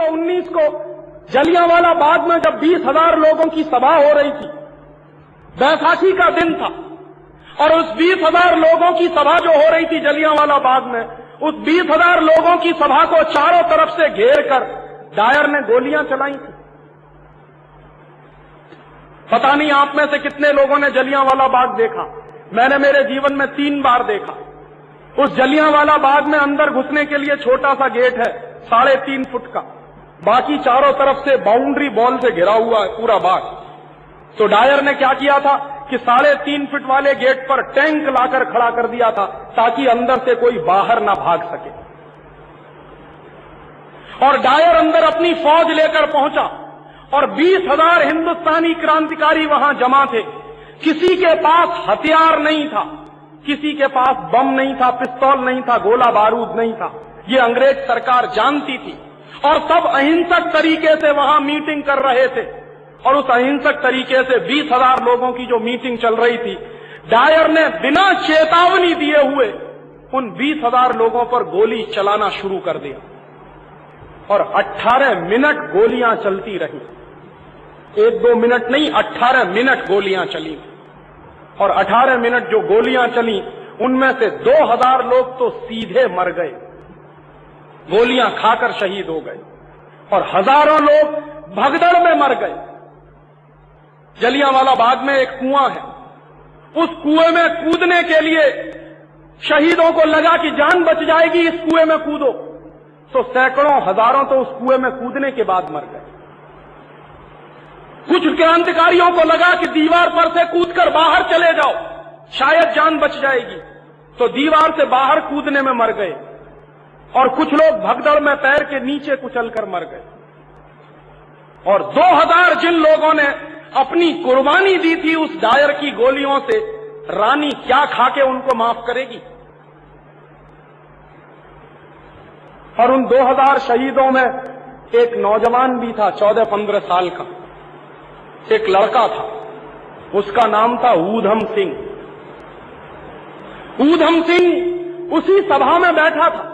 1919 को जलियांवाला बाग में जब 20,000 लोगों की सभा हो रही थी, बैसाखी का दिन था, और उस 20,000 लोगों की सभा जो हो रही थी जलियांवाला बाग में, उस 20,000 लोगों की सभा को चारों तरफ से घेर कर डायर ने गोलियां चलाई थी। पता नहीं आप में से कितने लोगों ने जलियांवाला बाग देखा। मैंने मेरे जीवन में 3 बार देखा। उस जलियांवाला बाग में अंदर घुसने के लिए छोटा सा गेट है 3.5 फुट का, बाकी चारों तरफ से बाउंड्री वॉल से घिरा हुआ है पूरा बाग। तो डायर ने क्या किया था कि 3.5 फुट वाले गेट पर टैंक लाकर खड़ा कर दिया था ताकि अंदर से कोई बाहर ना भाग सके। और डायर अंदर अपनी फौज लेकर पहुंचा और 20,000 हिंदुस्तानी क्रांतिकारी वहां जमा थे। किसी के पास हथियार नहीं था, किसी के पास बम नहीं था, पिस्तौल नहीं था, गोला बारूद नहीं था। ये अंग्रेज सरकार जानती थी और सब अहिंसक तरीके से वहां मीटिंग कर रहे थे। और उस अहिंसक तरीके से 20,000 लोगों की जो मीटिंग चल रही थी, डायर ने बिना चेतावनी दिए हुए उन 20,000 लोगों पर गोली चलाना शुरू कर दिया और 18 मिनट गोलियां चलती रही। 1-2 मिनट नहीं, 18 मिनट गोलियां चली। और 18 मिनट जो गोलियां चली, उनमें से 2,000 लोग तो सीधे मर गए, गोलियां खाकर शहीद हो गए, और हजारों लोग भगदड़ में मर गए। जलियांवाला बाग में एक कुआं है, उस कुएं में कूदने के लिए शहीदों को लगा कि जान बच जाएगी, इस कुएं में कूदो, तो सैकड़ों हजारों तो उस कुएं में कूदने के बाद मर गए। कुछ क्रांतिकारियों को लगा कि दीवार पर से कूदकर बाहर चले जाओ, शायद जान बच जाएगी, तो दीवार से बाहर कूदने में मर गए। और कुछ लोग भगदड़ में पैर के नीचे कुचलकर मर गए। और 2,000 जिन लोगों ने अपनी कुर्बानी दी थी उस डायर की गोलियों से, रानी क्या खाके उनको माफ करेगी? और उन 2,000 शहीदों में एक नौजवान भी था, 14-15 साल का, एक लड़का था, उसका नाम था ऊधम सिंह। ऊधम सिंह उसी सभा में बैठा था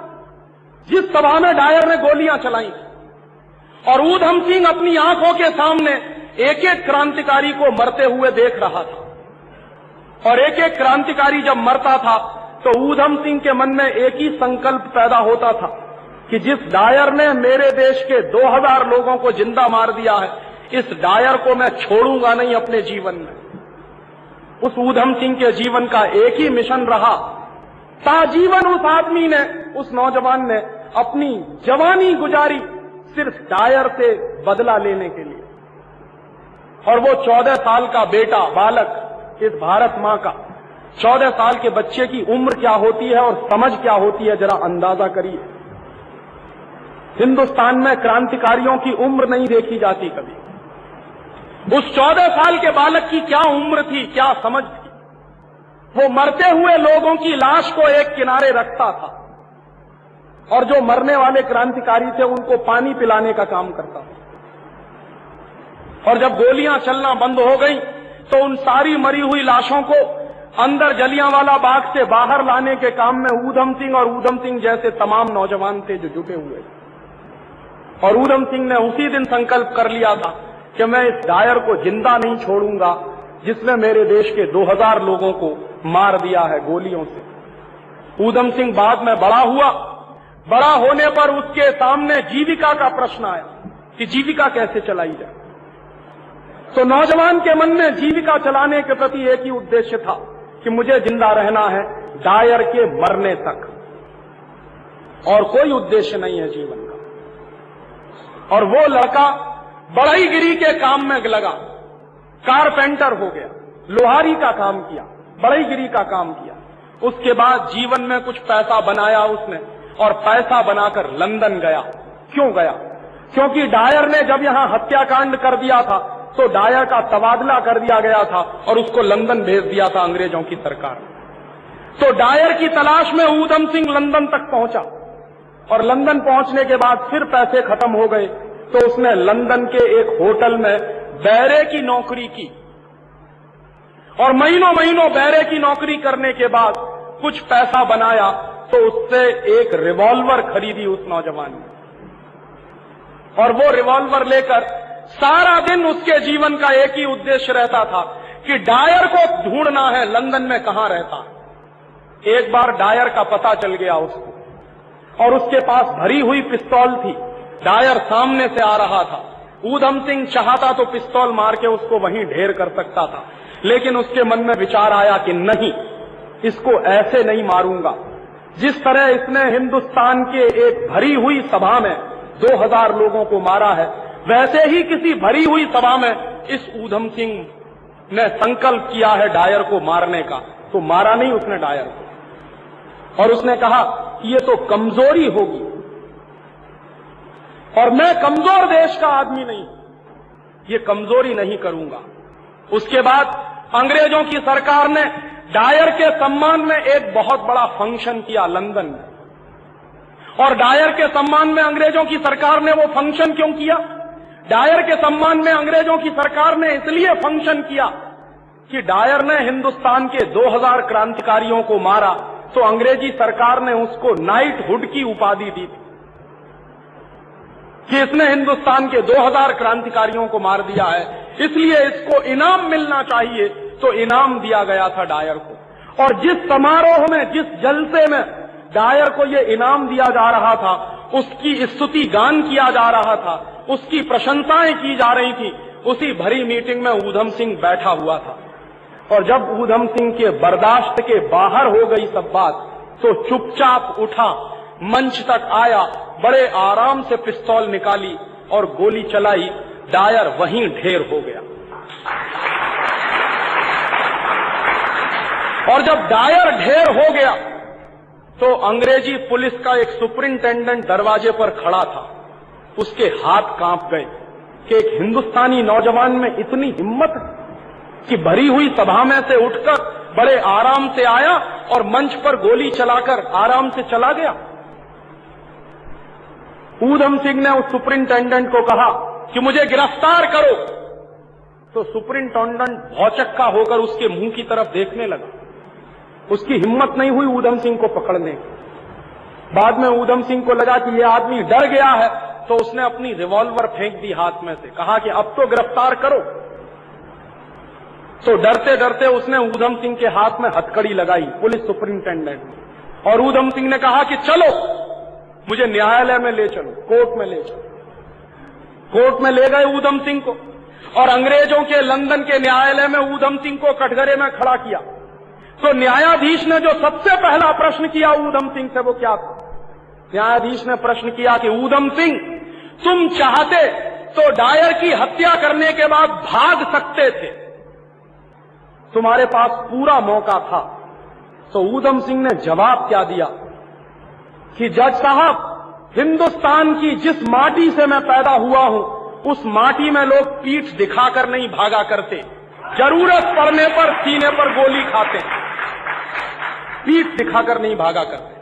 जिस सभा में डायर ने गोलियां चलाई थी। और ऊधम सिंह अपनी आंखों के सामने एक एक क्रांतिकारी को मरते हुए देख रहा था। और एक एक क्रांतिकारी जब मरता था तो ऊधम सिंह के मन में एक ही संकल्प पैदा होता था कि जिस डायर ने मेरे देश के 2,000 लोगों को जिंदा मार दिया है, इस डायर को मैं छोड़ूंगा नहीं अपने जीवन में। उस ऊधम सिंह के जीवन का एक ही मिशन रहा, ताजीवन उस आदमी ने, उस नौजवान ने अपनी जवानी गुजारी सिर्फ डायर से बदला लेने के लिए। और वो 14 साल का बेटा, बालक, इस भारत मां का 14 साल के बच्चे की उम्र क्या होती है और समझ क्या होती है, जरा अंदाजा करिए। हिंदुस्तान में क्रांतिकारियों की उम्र नहीं देखी जाती कभी। उस 14 साल के बालक की क्या उम्र थी, क्या समझ थी। वो मरते हुए लोगों की लाश को एक किनारे रखता था और जो मरने वाले क्रांतिकारी थे उनको पानी पिलाने का काम करता था। और जब गोलियां चलना बंद हो गई तो उन सारी मरी हुई लाशों को अंदर जलियांवाला बाग से बाहर लाने के काम में ऊधम सिंह और ऊधम सिंह जैसे तमाम नौजवान थे जो जुटे हुए। और ऊधम सिंह ने उसी दिन संकल्प कर लिया था कि मैं इस डायर को जिंदा नहीं छोड़ूंगा जिसने मेरे देश के 2,000 लोगों को मार दिया है गोलियों से। ऊधम सिंह बाद में बड़ा हुआ। बड़ा होने पर उसके सामने जीविका का प्रश्न आया कि जीविका कैसे चलाई जाए। तो नौजवान के मन में जीविका चलाने के प्रति एक ही उद्देश्य था कि मुझे जिंदा रहना है डायर के मरने तक, और कोई उद्देश्य नहीं है जीवन का। और वो लड़का बढ़ईगिरी के काम में लगा, कारपेंटर हो गया, लोहारी का काम किया, बढ़ईगिरी का काम किया। उसके बाद जीवन में कुछ पैसा बनाया उसने और पैसा बनाकर लंदन गया। क्यों गया? क्योंकि डायर ने जब यहां हत्याकांड कर दिया था तो डायर का तबादला कर दिया गया था और उसको लंदन भेज दिया था अंग्रेजों की सरकार। तो डायर की तलाश में ऊधम सिंह लंदन तक पहुंचा और लंदन पहुंचने के बाद फिर पैसे खत्म हो गए तो उसने लंदन के एक होटल में बैरे की नौकरी की। और महीनों महीनों बैरे की नौकरी करने के बाद कुछ पैसा बनाया तो उससे एक रिवॉल्वर खरीदी उस नौजवान ने। और वो रिवॉल्वर लेकर सारा दिन उसके जीवन का एक ही उद्देश्य रहता था कि डायर को ढूंढना है, लंदन में कहां रहता है। एक बार डायर का पता चल गया उसको और उसके पास भरी हुई पिस्तौल थी। डायर सामने से आ रहा था। ऊधम सिंह चाहता तो पिस्तौल मार के उसको वहीं ढेर कर सकता था, लेकिन उसके मन में विचार आया कि नहीं, इसको ऐसे नहीं मारूंगा। जिस तरह इसने हिंदुस्तान के एक भरी हुई सभा में 2000 लोगों को मारा है, वैसे ही किसी भरी हुई सभा में इस ऊधम सिंह ने संकल्प किया है डायर को मारने का। तो मारा नहीं उसने डायर को, और उसने कहा कि ये तो कमजोरी होगी और मैं कमजोर देश का आदमी नहीं, ये कमजोरी नहीं करूंगा। उसके बाद अंग्रेजों की सरकार ने डायर के सम्मान में एक बहुत बड़ा फंक्शन किया लंदन में। और डायर के सम्मान में अंग्रेजों की सरकार ने वो फंक्शन क्यों किया? डायर के सम्मान में अंग्रेजों की सरकार ने इसलिए फंक्शन किया कि डायर ने हिंदुस्तान के 2000 क्रांतिकारियों को मारा, तो अंग्रेजी सरकार ने उसको नाइटहुड की उपाधि दी थी कि इसने हिंदुस्तान के 2000 क्रांतिकारियों को मार दिया है, इसलिए इसको इनाम मिलना चाहिए। तो इनाम दिया गया था डायर को। और जिस समारोह में, जिस जलसे में डायर को ये इनाम दिया जा रहा था, उसकी स्तुति गान किया जा रहा था, उसकी प्रशंसाएं की जा रही थी, उसी भरी मीटिंग में ऊधम सिंह बैठा हुआ था। और जब ऊधम सिंह के बर्दाश्त के बाहर हो गई सब बात, तो चुपचाप उठा, मंच तक आया, बड़े आराम से पिस्तौल निकाली और गोली चलाई। डायर वहीं ढेर हो गया। और जब डायर ढेर हो गया तो अंग्रेजी पुलिस का एक सुपरिंटेंडेंट दरवाजे पर खड़ा था। उसके हाथ कांप गए कि एक हिंदुस्तानी नौजवान में इतनी हिम्मत कि भरी हुई सभा में से उठकर बड़े आराम से आया और मंच पर गोली चलाकर आराम से चला गया। ऊधम सिंह ने उस सुपरिंटेंडेंट को कहा कि मुझे गिरफ्तार करो। तो सुपरिंटेंडेंट भौचक्का होकर उसके मुंह की तरफ देखने लगा। उसकी हिम्मत नहीं हुई ऊधम सिंह को पकड़ने की। बाद में ऊधम सिंह को लगा कि यह आदमी डर गया है, तो उसने अपनी रिवॉल्वर फेंक दी हाथ में से, कहा कि अब तो गिरफ्तार करो। तो डरते डरते उसने ऊधम सिंह के हाथ में हथकड़ी लगाई, पुलिस सुपरिंटेंडेंट ने, और ऊधम सिंह ने कहा कि चलो, मुझे न्यायालय में ले चलो, कोर्ट में ले चलो। कोर्ट में ले गए ऊधम सिंह को और अंग्रेजों के लंदन के न्यायालय में ऊधम सिंह को कटघरे में खड़ा किया। तो न्यायाधीश ने जो सबसे पहला प्रश्न किया ऊधम सिंह से, वो क्या था? न्यायाधीश ने प्रश्न किया कि ऊधम सिंह, तुम चाहते तो डायर की हत्या करने के बाद भाग सकते थे, तुम्हारे पास पूरा मौका था। तो ऊधम सिंह ने जवाब क्या दिया कि जज साहब, हिंदुस्तान की जिस माटी से मैं पैदा हुआ हूं, उस माटी में लोग पीठ दिखाकर नहीं भागा करते, जरूरत पड़ने पर सीने पर गोली खाते, पीठ दिखाकर नहीं भागा करते।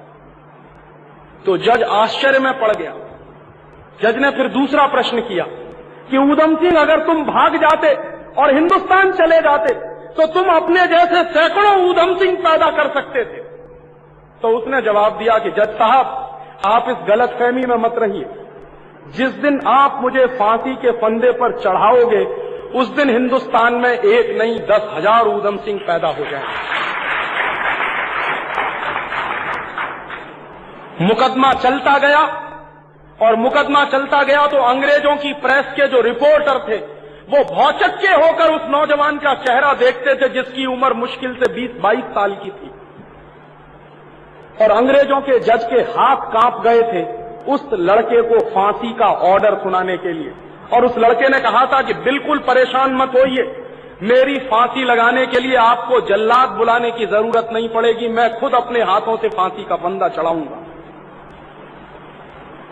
तो जज आश्चर्य में पड़ गया। जज ने फिर दूसरा प्रश्न किया कि ऊधम सिंह, अगर तुम भाग जाते और हिंदुस्तान चले जाते तो तुम अपने जैसे सैकड़ों ऊधम सिंह पैदा कर सकते थे। तो उसने जवाब दिया कि जज साहब, आप इस गलतफहमी में मत रहिए। जिस दिन आप मुझे फांसी के फंदे पर चढ़ाओगे, उस दिन हिंदुस्तान में एक नहीं 10,000 ऊधम सिंह पैदा हो जाएंगे। मुकदमा चलता गया और मुकदमा चलता गया तो अंग्रेजों की प्रेस के जो रिपोर्टर थे, वो भौचक्के होकर उस नौजवान का चेहरा देखते थे जिसकी उम्र मुश्किल से 20-22 साल की थी। और अंग्रेजों के जज के हाथ कांप गए थे उस लड़के को फांसी का ऑर्डर सुनाने के लिए। और उस लड़के ने कहा था कि बिल्कुल परेशान मत होइए, मेरी फांसी लगाने के लिए आपको जल्लाद बुलाने की जरूरत नहीं पड़ेगी, मैं खुद अपने हाथों से फांसी का फंदा चढ़ाऊंगा।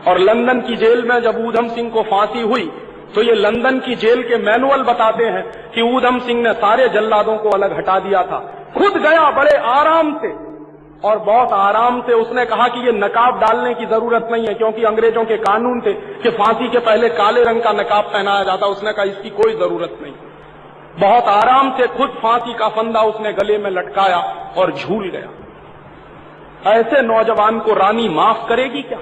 और लंदन की जेल में जब ऊधम सिंह को फांसी हुई तो ये लंदन की जेल के मैनुअल बताते हैं कि ऊधम सिंह ने सारे जल्लादों को अलग हटा दिया था, खुद गया बड़े आराम से, और बहुत आराम से उसने कहा कि ये नकाब डालने की जरूरत नहीं है, क्योंकि अंग्रेजों के कानून थे कि फांसी के पहले काले रंग का नकाब पहनाया जाता। उसने कहा इसकी कोई जरूरत नहीं। बहुत आराम से खुद फांसी का फंदा उसने गले में लटकाया और झूल गया। ऐसे नौजवान को रानी माफ करेगी क्या?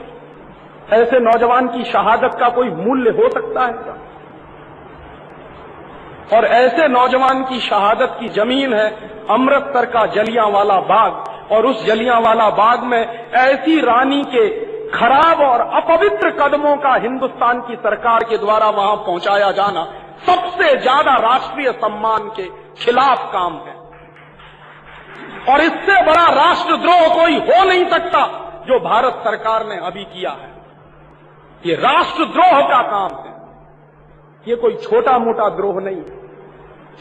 ऐसे नौजवान की शहादत का कोई मूल्य हो सकता है क्या? और ऐसे नौजवान की शहादत की जमीन है अमृतसर का जलियांवाला बाग, और उस जलियांवाला बाग में ऐसी रानी के खराब और अपवित्र कदमों का हिंदुस्तान की सरकार के द्वारा वहां पहुंचाया जाना सबसे ज्यादा राष्ट्रीय सम्मान के खिलाफ काम है। और इससे बड़ा राष्ट्रद्रोह कोई हो नहीं सकता जो भारत सरकार ने अभी किया है। ये राष्ट्रद्रोह का काम है, ये कोई छोटा मोटा द्रोह नहीं।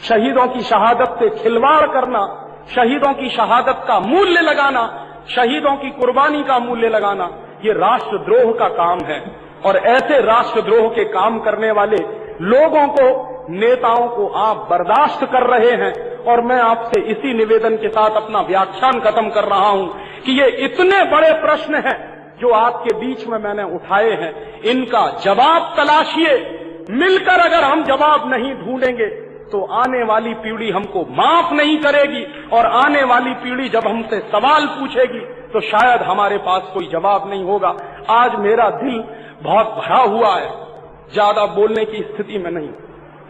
शहीदों की शहादत से खिलवाड़ करना, शहीदों की शहादत का मूल्य लगाना, शहीदों की कुर्बानी का मूल्य लगाना, ये राष्ट्रद्रोह का काम है। और ऐसे राष्ट्रद्रोह के काम करने वाले लोगों को, नेताओं को आप बर्दाश्त कर रहे हैं। और मैं आपसे इसी निवेदन के साथ अपना व्याख्यान खत्म कर रहा हूं कि ये इतने बड़े प्रश्न हैं जो आपके बीच में मैंने उठाए हैं, इनका जवाब तलाशिए। मिलकर अगर हम जवाब नहीं ढूंढेंगे तो आने वाली पीढ़ी हमको माफ नहीं करेगी, और आने वाली पीढ़ी जब हमसे सवाल पूछेगी तो शायद हमारे पास कोई जवाब नहीं होगा। आज मेरा दिल बहुत भरा हुआ है, ज्यादा बोलने की स्थिति में नहीं,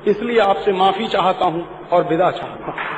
इसलिए आपसे माफी चाहता हूं और विदा चाहता हूं।